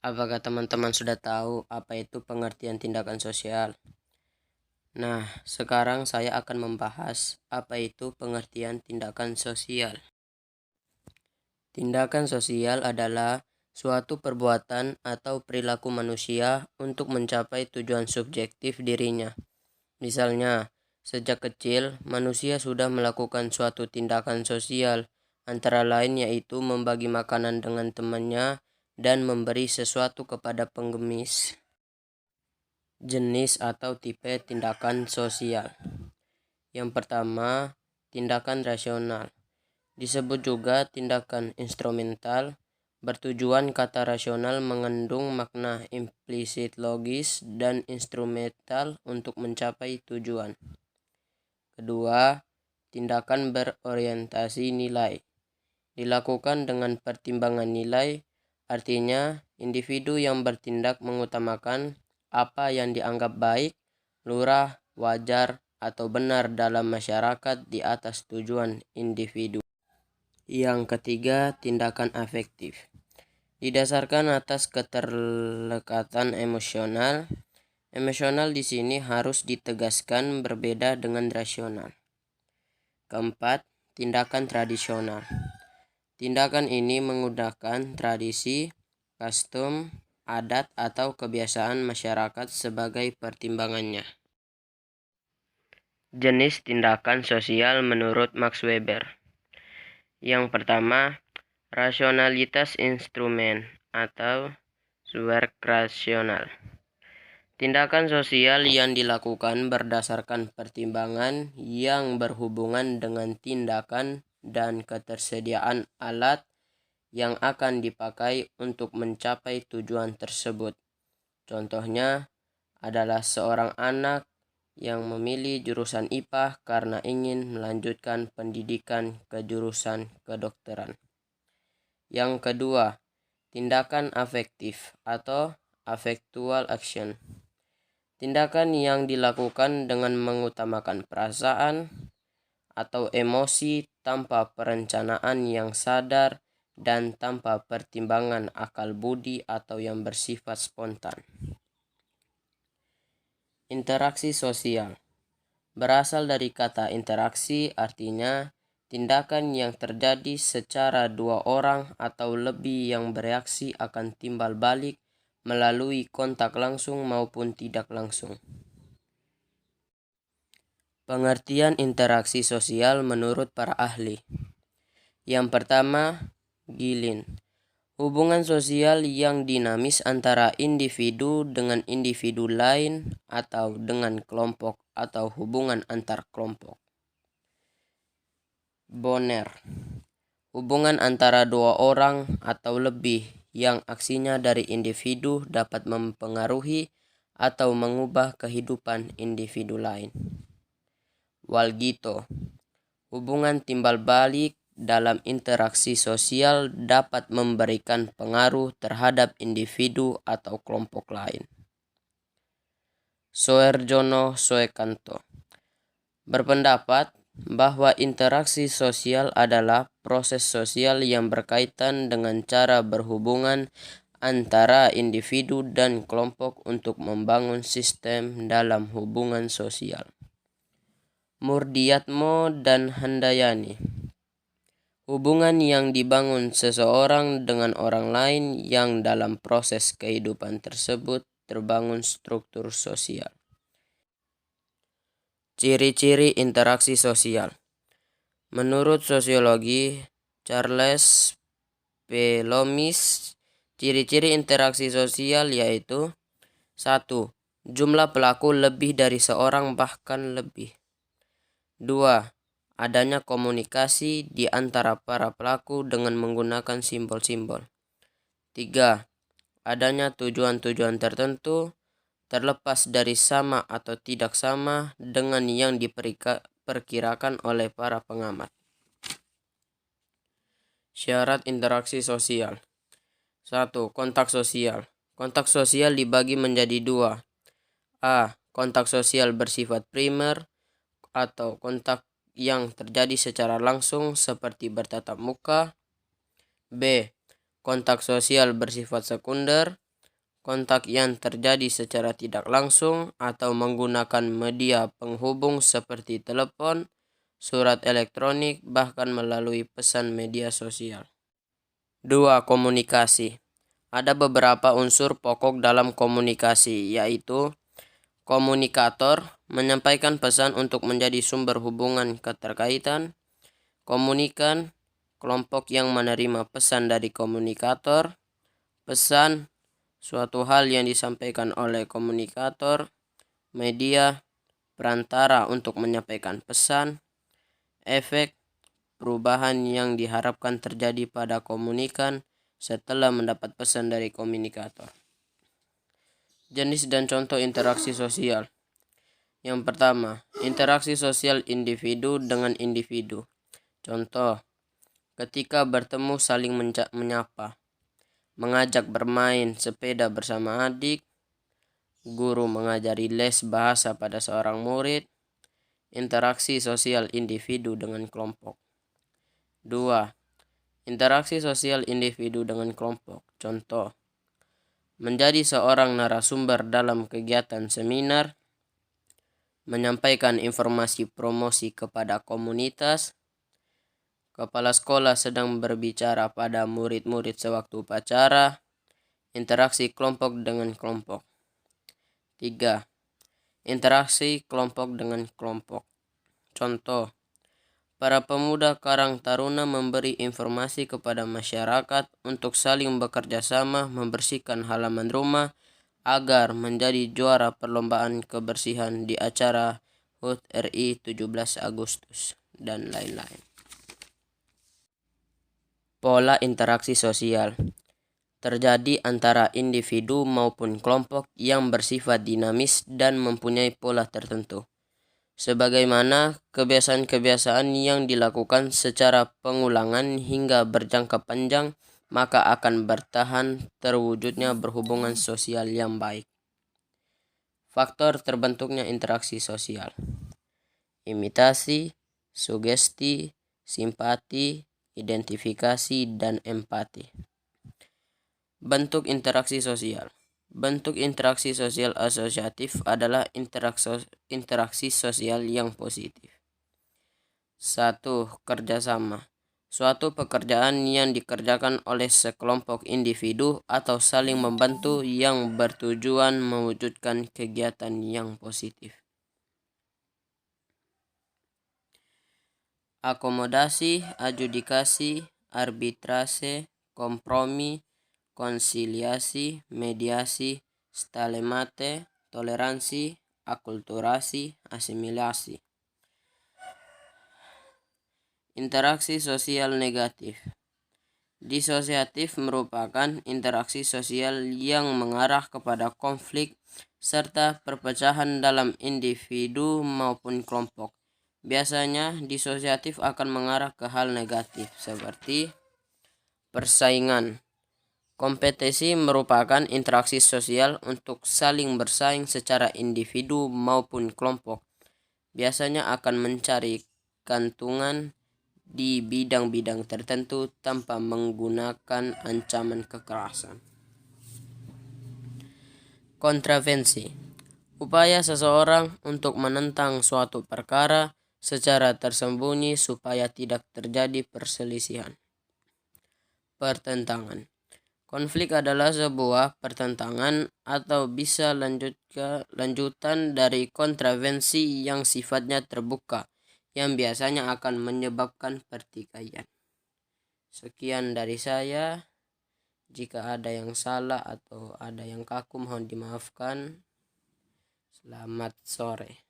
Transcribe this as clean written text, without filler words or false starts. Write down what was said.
Apakah teman-teman sudah tahu apa itu pengertian tindakan sosial? Nah, sekarang saya akan membahas apa itu pengertian tindakan sosial. Tindakan sosial adalah suatu perbuatan atau perilaku manusia untuk mencapai tujuan subjektif dirinya. Misalnya, sejak kecil manusia sudah melakukan suatu tindakan sosial, antara lain yaitu membagi makanan dengan temannya dan memberi sesuatu kepada pengemis. Jenis atau tipe tindakan sosial. Yang pertama, tindakan rasional. Disebut juga tindakan instrumental. Bertujuan, kata rasional mengandung makna implisit logis dan instrumental untuk mencapai tujuan. Kedua, tindakan berorientasi nilai. Dilakukan dengan pertimbangan nilai, artinya individu yang bertindak mengutamakan apa yang dianggap baik, lurah, wajar, atau benar dalam masyarakat di atas tujuan individu. Yang ketiga, tindakan afektif. Didasarkan atas keterlekatan emosional. Emosional di sini harus ditegaskan berbeda dengan rasional. Keempat, tindakan tradisional. Tindakan ini menggunakan tradisi, kostum, adat, atau kebiasaan masyarakat sebagai pertimbangannya. Jenis tindakan sosial menurut Max Weber. Yang pertama, rasionalitas instrumen atau work rasional. Tindakan sosial yang dilakukan berdasarkan pertimbangan yang berhubungan dengan tindakan dan ketersediaan alat yang akan dipakai untuk mencapai tujuan tersebut. Contohnya adalah seorang anak yang memilih jurusan IPA karena ingin melanjutkan pendidikan ke jurusan kedokteran. Yang kedua, tindakan afektif atau affectual action. Tindakan yang dilakukan dengan mengutamakan perasaan atau emosi tanpa perencanaan yang sadar dan tanpa pertimbangan akal budi atau yang bersifat spontan. Interaksi sosial berasal dari kata interaksi, artinya tindakan yang terjadi secara dua orang atau lebih yang bereaksi akan timbal balik melalui kontak langsung maupun tidak langsung. Pengertian interaksi sosial menurut para ahli. Yang pertama, Gilin. Hubungan sosial yang dinamis antara individu dengan individu lain atau dengan kelompok atau hubungan antar kelompok. Bonner. Hubungan antara dua orang atau lebih yang aksinya dari individu dapat mempengaruhi atau mengubah kehidupan individu lain. Walgito. Hubungan timbal balik dalam interaksi sosial dapat memberikan pengaruh terhadap individu atau kelompok lain. Soerjono Soekanto berpendapat bahwa interaksi sosial adalah proses sosial yang berkaitan dengan cara berhubungan antara individu dan kelompok untuk membangun sistem dalam hubungan sosial. Murdiatmo dan Handayani. Hubungan yang dibangun seseorang dengan orang lain yang dalam proses kehidupan tersebut terbangun struktur sosial. Ciri-ciri interaksi sosial. Menurut sosiologi Charles P. Lomis, ciri-ciri interaksi sosial yaitu 1. Jumlah pelaku lebih dari seorang bahkan lebih. 2. Adanya komunikasi di antara para pelaku dengan menggunakan simbol-simbol. 3. Adanya tujuan-tujuan tertentu terlepas dari sama atau tidak sama dengan yang diperkirakan oleh para pengamat. Syarat interaksi sosial. 1. Kontak sosial. Kontak sosial dibagi menjadi 2. A. Kontak sosial bersifat primer atau kontak yang terjadi secara langsung seperti bertatap muka. B. Kontak sosial bersifat sekunder kontak yang terjadi secara tidak langsung atau menggunakan media penghubung seperti telepon, surat elektronik, bahkan melalui pesan media sosial. 2. Komunikasi. Ada beberapa unsur pokok dalam komunikasi, yaitu komunikator menyampaikan pesan untuk menjadi sumber hubungan keterkaitan, komunikan kelompok yang menerima pesan dari komunikator, pesan suatu hal yang disampaikan oleh komunikator, media perantara untuk menyampaikan pesan, efek perubahan yang diharapkan terjadi pada komunikan setelah mendapat pesan dari komunikator. Jenis dan contoh interaksi sosial. Yang pertama, interaksi sosial individu dengan individu. Contoh, ketika bertemu saling menyapa, mengajak bermain sepeda bersama adik, guru mengajari les bahasa pada seorang murid, interaksi sosial individu dengan kelompok. 2. Interaksi sosial individu dengan kelompok. Contoh, menjadi seorang narasumber dalam kegiatan seminar, menyampaikan informasi promosi kepada komunitas, kepala sekolah sedang berbicara pada murid-murid sewaktu upacara, interaksi kelompok dengan kelompok. 3. Interaksi kelompok dengan kelompok. Contoh, para pemuda Karang Taruna memberi informasi kepada masyarakat untuk saling bekerja sama membersihkan halaman rumah agar menjadi juara perlombaan kebersihan di acara HUT RI 17 Agustus, dan lain-lain. Pola interaksi sosial terjadi antara individu maupun kelompok yang bersifat dinamis dan mempunyai pola tertentu. Sebagaimana kebiasaan-kebiasaan yang dilakukan secara pengulangan hingga berjangka panjang, maka akan bertahan terwujudnya berhubungan sosial yang baik. Faktor terbentuknya interaksi sosial: imitasi, sugesti, simpati, identifikasi, dan empati. Bentuk interaksi sosial. Bentuk interaksi sosial asosiatif adalah interaksi sosial yang positif. 1. Kerjasama. Suatu pekerjaan yang dikerjakan oleh sekelompok individu atau saling membantu yang bertujuan mewujudkan kegiatan yang positif. Akomodasi, adjudikasi, arbitrase, kompromi, konsiliasi, mediasi, stalemate, toleransi, akulturasi, asimilasi. Interaksi sosial negatif. Disosiatif merupakan interaksi sosial yang mengarah kepada konflik serta perpecahan dalam individu maupun kelompok. Biasanya disosiatif akan mengarah ke hal negatif seperti persaingan. Kompetisi merupakan interaksi sosial untuk saling bersaing secara individu maupun kelompok. Biasanya akan mencari keuntungan di bidang-bidang tertentu tanpa menggunakan ancaman kekerasan. Kontravensi. Upaya seseorang untuk menentang suatu perkara secara tersembunyi supaya tidak terjadi perselisihan. Pertentangan. Konflik adalah sebuah pertentangan atau bisa lanjutan dari kontravensi yang sifatnya terbuka, yang biasanya akan menyebabkan pertikaian. Sekian dari saya. Jika ada yang salah atau ada yang kaku mohon dimaafkan. Selamat sore.